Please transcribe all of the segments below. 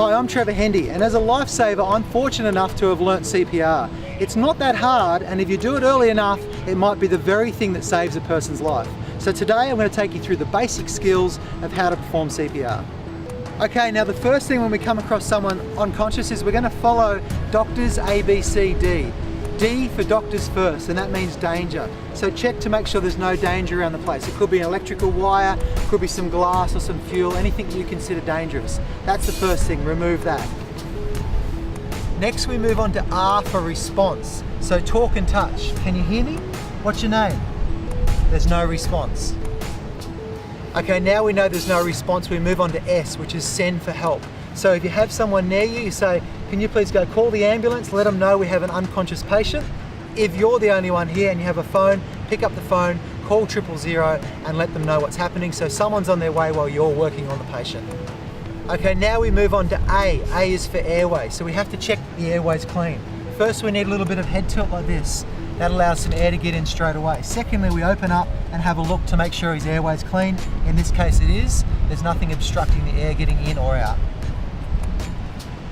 Hi, I'm Trevor Hendy, and as a lifesaver, I'm fortunate enough to have learnt CPR. It's not that hard, and if you do it early enough, it might be the very thing that saves a person's life. So today I'm going to take you through the basic skills of how to perform CPR. Okay, now the first thing when we come across someone unconscious is we're going to follow doctors ABCD. D for doctors first, and that means danger. So check to make sure there's no danger around the place. It could be an electrical wire, could be some glass or some fuel, anything you consider dangerous. That's the first thing, remove that. Next we move on to R for response. So talk and touch. Can you hear me? What's your name? There's no response. Okay, now we know there's no response, we move on to S, which is send for help. So if you have someone near you, you say, can you please go call the ambulance, let them know we have an unconscious patient. If you're the only one here and you have a phone, pick up the phone, call 000 and let them know what's happening so someone's on their way while you're working on the patient. Okay, now we move on to A. A is for airway, so we have to check the airway's clean. First we need a little bit of head tilt like this. That allows some air to get in straight away. Secondly, we open up and have a look to make sure his airway's clean. In this case it is. There's nothing obstructing the air getting in or out.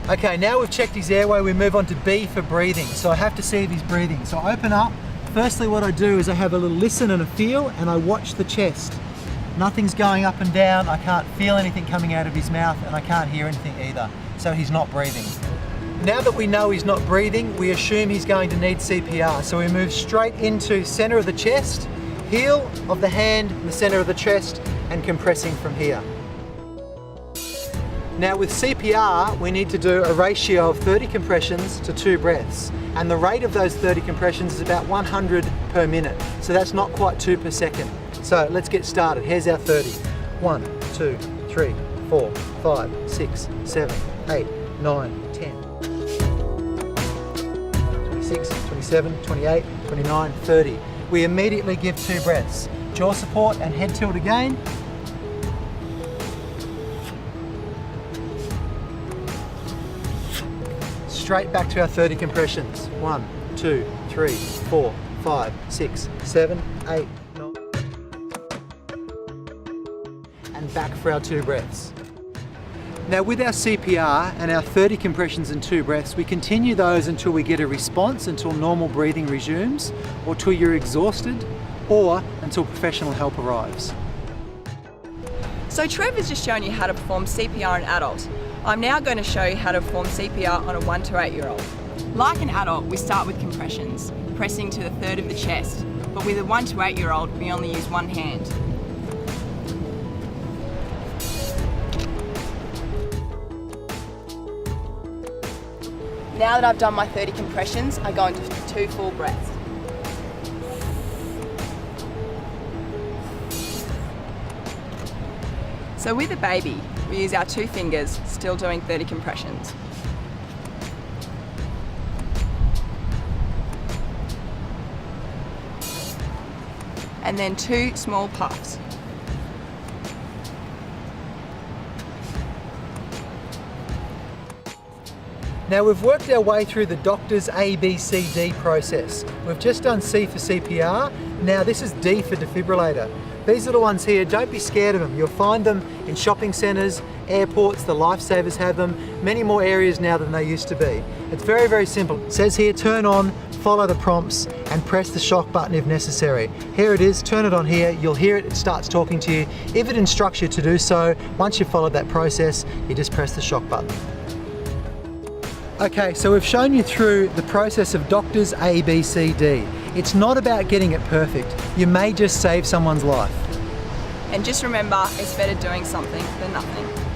Okay, now we've checked his airway, we move on to B for breathing. So I have to see if he's breathing. So I open up. Firstly, what I do is I have a little listen and a feel, and I watch the chest. Nothing's going up and down. I can't feel anything coming out of his mouth, and I can't hear anything either. So he's not breathing. Now that we know he's not breathing, we assume he's going to need CPR. So we move straight into center of the chest, heel of the hand, the center of the chest, and compressing from here. Now with CPR, we need to do a ratio of 30 compressions to 2 breaths. And the rate of those 30 compressions is about 100 per minute. So that's not quite 2 per second. So let's get started. Here's our 30. 1, 2, 3, 4, 5, 6, 7, 8, 9, 10. 26, 27, 28, 29, 30. We immediately give 2 breaths. Jaw support and head tilt again. Straight back to our 30 compressions. 1, 2, 3, 4, 5, 6, 7, 8, 9. And back for our 2 breaths. Now with our CPR and our 30 compressions and 2 breaths, we continue those until we get a response, until normal breathing resumes, or till you're exhausted, or until professional help arrives. So Trevor's just shown you how to perform CPR on an adult. I'm now going to show you how to perform CPR on a 1 to 8 year old. Like an adult, we start with compressions, pressing to the third of the chest, but with a 1 to 8 year old, we only use one hand. Now that I've done my 30 compressions, I go into 2 full breaths. So with a baby, we use our 2 fingers, still doing 30 compressions. And then 2 small puffs. Now we've worked our way through the doctor's ABCD process. We've just done C for CPR, now this is D for defibrillator. These little ones here, don't be scared of them. You'll find them in shopping centres, airports, the lifesavers have them, many more areas now than they used to be. It's very, very simple. It says here, turn on, follow the prompts, and press the shock button if necessary. Here it is, turn it on here, you'll hear it, it starts talking to you. If it instructs you to do so, once you've followed that process, you just press the shock button. Okay, so we've shown you through the process of doctor's ABCD. It's not about getting it perfect. You may just save someone's life. And just remember, it's better doing something than nothing.